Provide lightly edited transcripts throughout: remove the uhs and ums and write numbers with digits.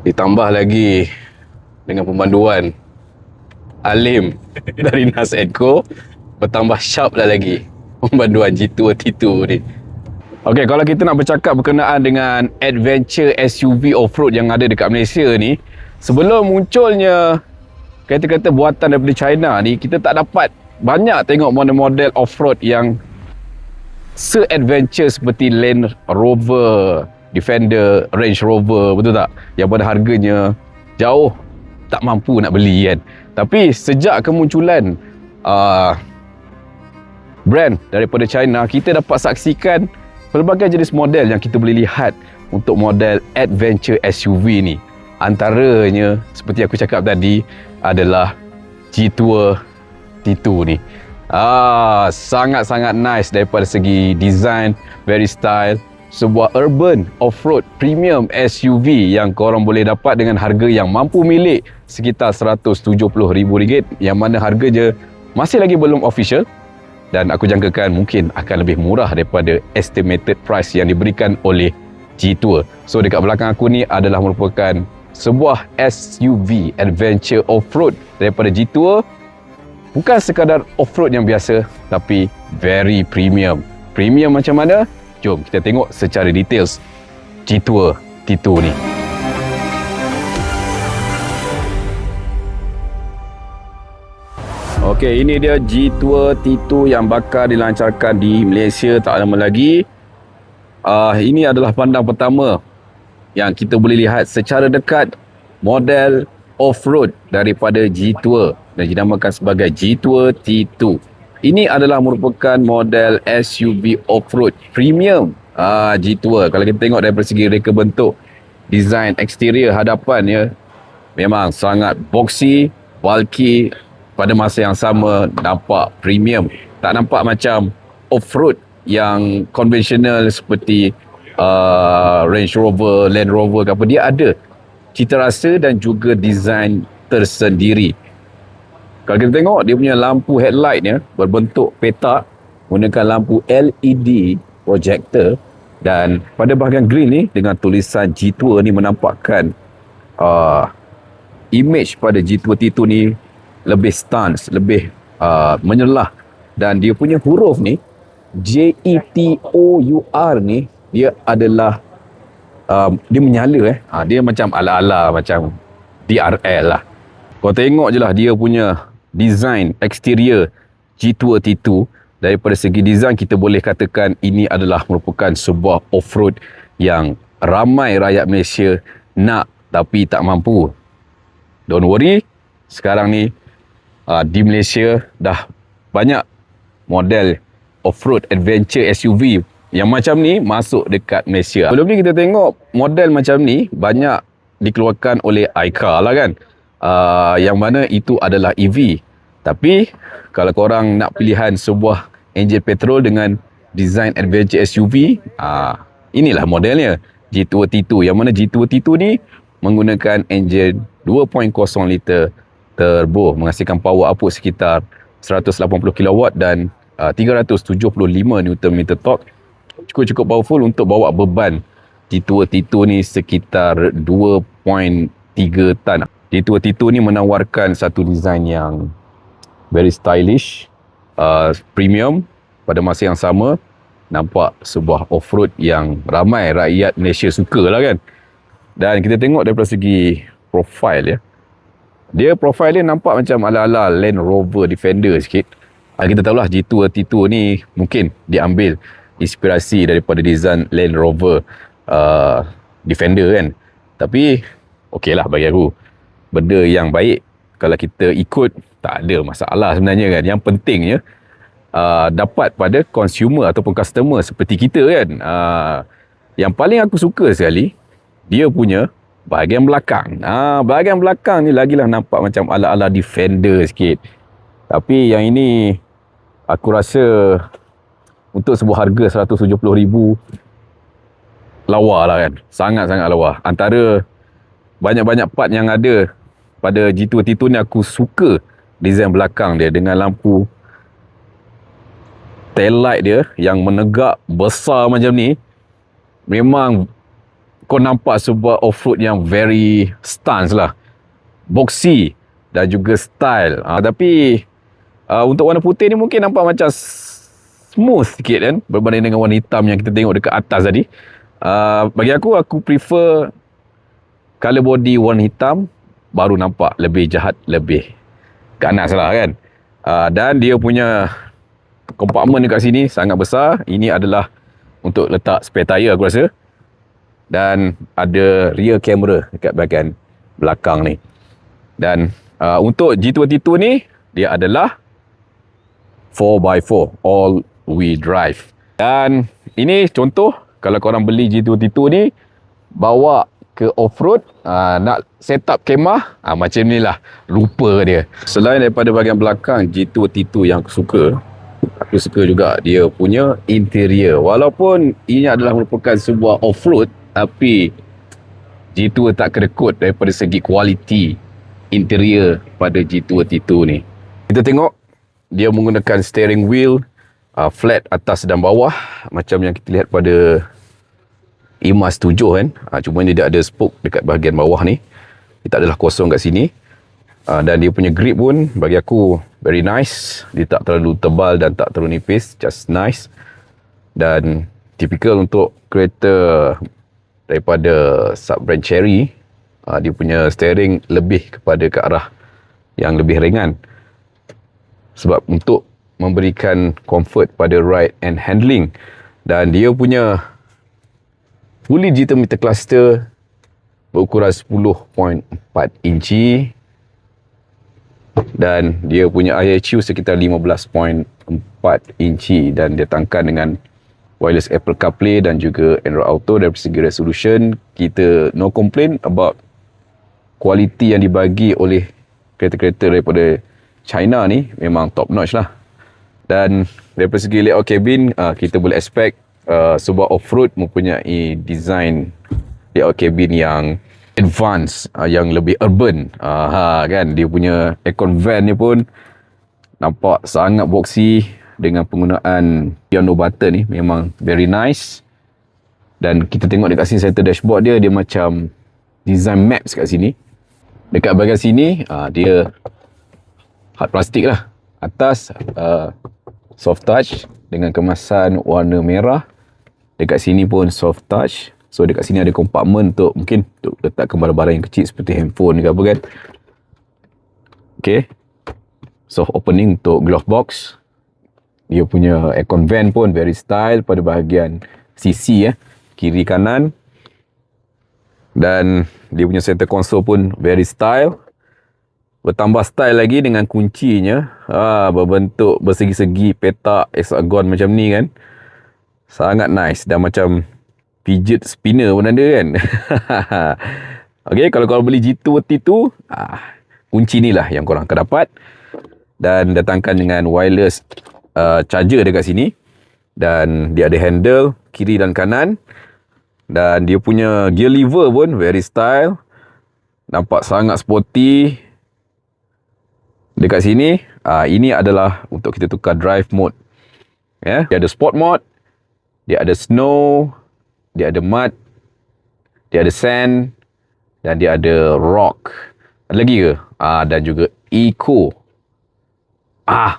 Ditambah lagi dengan pemanduan alim dari Nas Eco, bertambah sharp lah lagi pemanduan G2 T2 ni. Okey, kalau kita nak bercakap berkenaan dengan adventure SUV off-road yang ada dekat Malaysia ni, sebelum munculnya kereta-kereta buatan daripada China ni, kita tak dapat banyak tengok model-model off-road yang se-adventure seperti Land Rover, Defender, Range Rover, betul tak? Yang pada harganya jauh tak mampu nak beli kan. Tapi sejak kemunculan brand daripada China, kita dapat saksikan pelbagai jenis model yang kita boleh lihat untuk model adventure SUV ni. Antaranya seperti aku cakap tadi adalah G2 T2 ni. Sangat-sangat nice daripada segi design, very style. Sebuah urban off-road premium SUV yang korang boleh dapat dengan harga yang mampu milik sekitar RM170,000, yang mana harganya masih lagi belum official. Dan aku jangkakan mungkin akan lebih murah daripada estimated price yang diberikan oleh G2. So dekat belakang aku ni adalah merupakan sebuah SUV adventure off-road daripada G2. Bukan sekadar off-road yang biasa, tapi very premium. Premium macam mana? Jom kita tengok secara details G2 T2 ni. Okey, ini dia G2 T2 yang bakal dilancarkan di Malaysia tak lama lagi. Ini adalah pandang pertama yang kita boleh lihat secara dekat model off-road daripada G2 dan dinamakan sebagai G2 T2. Ini adalah merupakan model SUV off-road premium G2. Kalau kita tengok dari segi reka bentuk, design eksterior hadapannya memang sangat boxy, bulky, pada masa yang sama nampak premium. Tak nampak macam off-road yang konvensional seperti Range Rover, Land Rover ke apa. Dia ada cita rasa dan juga design tersendiri. Kalau kita tengok dia punya lampu headlightnya berbentuk petak menggunakan lampu LED projector, dan pada bahagian grill ni dengan tulisan G2 ni menampakkan image pada G2 T2 ni lebih stance, lebih menyelah, dan dia punya huruf ni JETOUR ni dia adalah dia menyala dia macam ala-ala macam DRL lah. Kau tengok je lah dia punya design eksterior G2 T2. Daripada segi design kita boleh katakan ini adalah merupakan sebuah off-road yang ramai rakyat Malaysia nak tapi tak mampu. Don't worry, sekarang ni di Malaysia dah banyak model off-road adventure SUV yang macam ni masuk dekat Malaysia. Sebelum ni kita tengok model macam ni banyak dikeluarkan oleh iCar lah kan, yang mana itu adalah EV. Tapi kalau korang nak pilihan sebuah enjin petrol dengan design adventure SUV, inilah modelnya G2 T2, yang mana G2 T2 ni menggunakan enjin 2.0 liter turbo menghasilkan power output sekitar 180 kW dan 375 Nm torque. Cukup powerful untuk bawa beban G2 T2 ni sekitar 2.3 tan. G2 T2 ni menawarkan satu design yang very stylish, premium, pada masa yang sama nampak sebuah off-road yang ramai rakyat Malaysia suka lah kan. Dan kita tengok daripada segi profile dia profile dia nampak macam ala-ala Land Rover Defender sikit. Kita tahulah G2 T2 ni mungkin diambil inspirasi daripada design Land Rover Defender kan. Tapi okey lah bagi aku, benda yang baik kalau kita ikut tak ada masalah sebenarnya kan. Yang pentingnya dapat pada consumer ataupun customer seperti kita kan. Yang paling aku suka sekali dia punya bahagian belakang. Bahagian belakang ni lagilah nampak macam ala-ala Defender sikit. Tapi yang ini aku rasa untuk sebuah harga 170,000 lawa lah kan. Sangat-sangat lawa. Antara banyak-banyak part yang ada pada G2 T2 ni, aku suka design belakang dia dengan lampu tail light dia yang menegak besar macam ni. Memang kau nampak sebuah off-road yang very stance lah, boxy dan juga style. Tapi untuk warna putih ni mungkin nampak macam smooth sikit kan, berbanding dengan warna hitam yang kita tengok dekat atas tadi. Bagi aku prefer color body warna hitam, baru nampak lebih jahat, lebih ganas lah kan. Dan dia punya kompartmen dekat sini sangat besar. Ini adalah untuk letak spare tire aku rasa. Dan ada rear camera dekat bahagian belakang ni. Dan untuk G22 ni, dia adalah 4x4 all wheel drive. Dan ini contoh kalau korang beli G22 ni, bawa ke off-road, nak set up kemah, macam ni lah rupa dia. Selain daripada bahagian belakang G22 yang aku suka juga dia punya interior. Walaupun ini adalah merupakan sebuah off-road, tapi G2 tak kedekut daripada segi kualiti interior pada G22 ni. Kita tengok dia menggunakan steering wheel flat atas dan bawah macam yang kita lihat pada IMAZ 7 kan. Cuma dia ada spoke dekat bahagian bawah ni. Dia tak adalah kosong kat sini. Dan dia punya grip pun bagi aku very nice. Dia tak terlalu tebal dan tak terlalu nipis, just nice. Dan typical untuk kereta daripada sub-brand Chery, dia punya steering lebih kepada ke arah yang lebih ringan. Sebab untuk memberikan comfort pada ride and handling. Dan dia punya fully digital meter cluster berukuran 10.4 inci. Dan dia punya IHU sekitar 15.4 inci. Dan dia datangkan dengan wireless Apple CarPlay dan juga Android Auto. Dari segi resolution, kita no complain about kualiti yang dibagi oleh kereta-kereta daripada China ni. Memang top notch lah. Dan daripada segi layout cabin, kita boleh expect sebuah off-road mempunyai design layout cabin yang advance, yang lebih urban. Kan, dia punya aircon vent ni pun nampak sangat boxy dengan penggunaan piano button ni, memang very nice. Dan kita tengok dekat sini center dashboard dia macam design maps kat sini. Dekat bahagian sini dia hard plastik lah. Atas soft touch dengan kemasan warna merah. Dekat sini pun soft touch. So dekat sini ada kompartmen untuk mungkin untuk letakkan barang-barang yang kecil seperti handphone ke apa kan. Okay. Soft opening untuk glove box. Dia punya aircon vent pun very style pada bahagian sisi kiri kanan. Dan dia punya center console pun very style. Bertambah style lagi dengan kuncinya. Berbentuk bersegi-segi petak hexagon macam ni kan. Sangat nice. Dan macam fidget spinner pun ada kan. Okay, kalau korang beli G22, kunci ni lah yang korang akan dapat. Dan datangkan dengan wireless charger dekat sini. Dan dia ada handle kiri dan kanan. Dan dia punya gear lever pun very style. Nampak sangat sporty. Dekat sini, ini adalah untuk kita tukar drive mode. Dia ada sport mode, dia ada snow, dia ada mud, dia ada sand, dan dia ada rock. Ada lagi ke? Dan juga eco.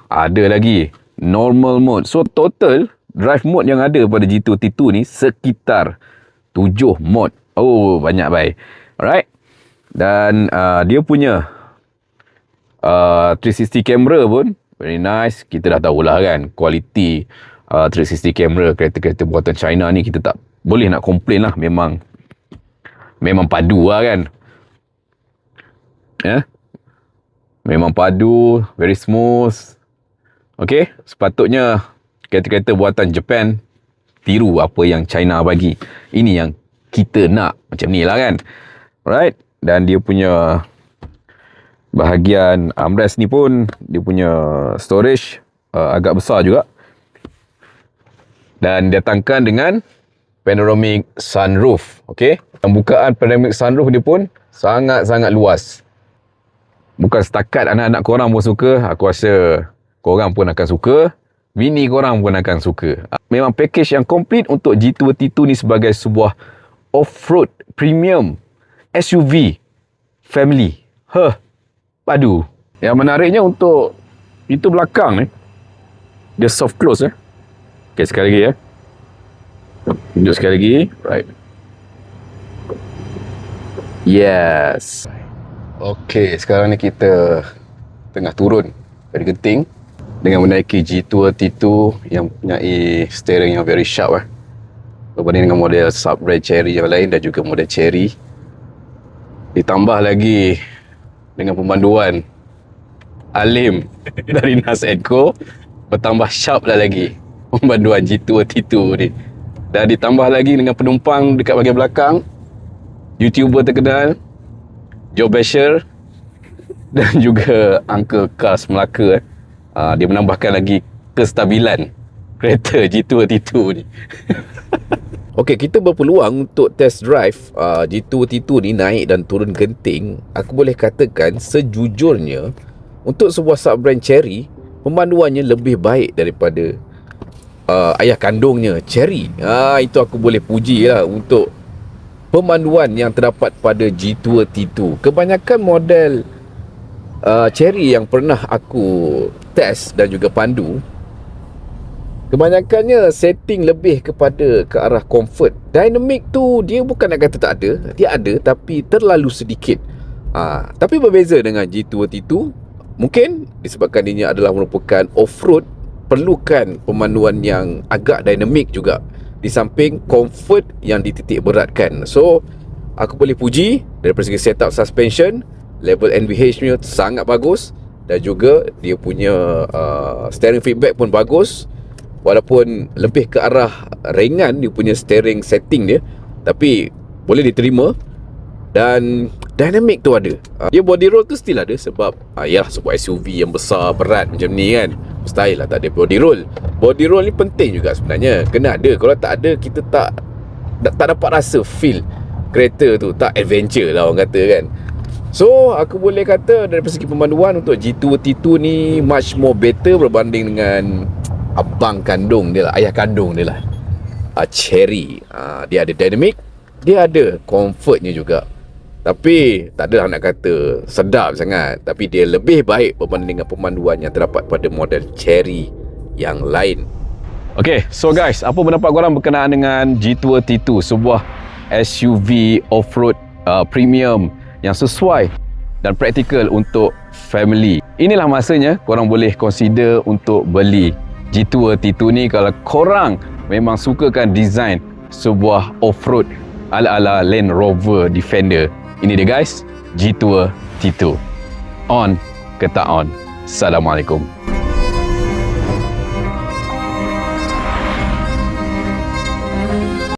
Ada lagi normal mode. So total drive mode yang ada pada G22 ni sekitar 7 mode. Oh, banyak baik. Alright. Dan dia punya 360 camera pun very nice. Kita dah tahulah kan kualiti 360 camera kereta-kereta buatan China ni, kita tak boleh nak komplain lah. Memang padu lah kan. Memang padu, very smooth. Okay, sepatutnya kereta-kereta buatan Japan tiru apa yang China bagi. Ini yang kita nak, macam ni lah kan. Alright. Dan dia punya bahagian armrest ni pun, dia punya storage agak besar juga. Dan datangkan dengan panoramic sunroof. Okay. Pembukaan panoramic sunroof dia pun sangat-sangat luas. Bukan setakat anak-anak korang pun suka, aku rasa korang pun akan suka. Bini korang pun akan suka. Memang package yang komplit untuk G22 ni sebagai sebuah Off-Road Premium SUV Family. Padu. Yang menariknya untuk pintu belakang ni, dia soft close Okay, sekali lagi tunjuk sekali lagi. Right. Yes. Okay, sekarang ni kita tengah turun dari Genting dengan menaiki G2 T2 yang mempunyai steering yang very sharp berbanding dengan model sub-brand Cherry yang lain dan juga model Cherry. Ditambah lagi dengan pemanduan alim dari Nas & Co, bertambah sharp lagi pemanduan G2 T2 ni. Dan ditambah lagi dengan penumpang dekat bahagian belakang, YouTuber terkenal Joe Basher dan juga Uncle Cars Melaka. Dia menambahkan lagi kestabilan kereta G2 T2 ni. Okey, kita berpeluang untuk test drive G2 T2 ni naik dan turun Genting. Aku boleh katakan sejujurnya, untuk sebuah sub-brand Cherry, pemanduannya lebih baik daripada ayah kandungnya Cherry. Itu aku boleh puji lah untuk pemanduan yang terdapat pada G2 T2. Kebanyakan model Cherry yang pernah aku test dan juga pandu, kebanyakannya setting lebih kepada ke arah comfort. Dynamic tu dia bukan nak kata tak ada, dia ada tapi terlalu sedikit. Tapi berbeza dengan G2 T2, mungkin disebabkan dia adalah merupakan off-road, perlukan pemanduan yang agak dynamic juga, di samping comfort yang dititik beratkan. So aku boleh puji dari segi setup suspension, level NVH nya sangat bagus, dan juga dia punya steering feedback pun bagus. Walaupun lebih ke arah ringan dia punya steering setting dia, tapi boleh diterima. Dan dynamic tu ada. Dia body roll tu still ada, sebab yalah, sebuah SUV yang besar berat macam ni kan, mustahil lah tak ada body roll. Body roll ni penting juga sebenarnya, kena ada. Kalau tak ada, kita tak dapat rasa feel kereta tu, tak adventure lah orang kata kan. So aku boleh kata dari segi pemanduan untuk G2 T2 ni much more better berbanding dengan abang kandung dia lah, ayah kandung dia lah, Cherry. Dia ada dynamic, dia ada comfortnya juga, tapi tak adalah nak kata sedap sangat. Tapi dia lebih baik berbanding dengan pemanduan yang terdapat pada model Cherry yang lain. Okay, so guys, apa pendapat korang berkenaan dengan G2 T2, sebuah SUV off-road premium yang sesuai dan praktikal untuk family? Inilah masanya korang boleh consider untuk beli G2 T2 ni kalau korang memang sukakan design sebuah off-road ala-ala Land Rover Defender. Ini dia guys, G2 T2. On ke tak on? Assalamualaikum.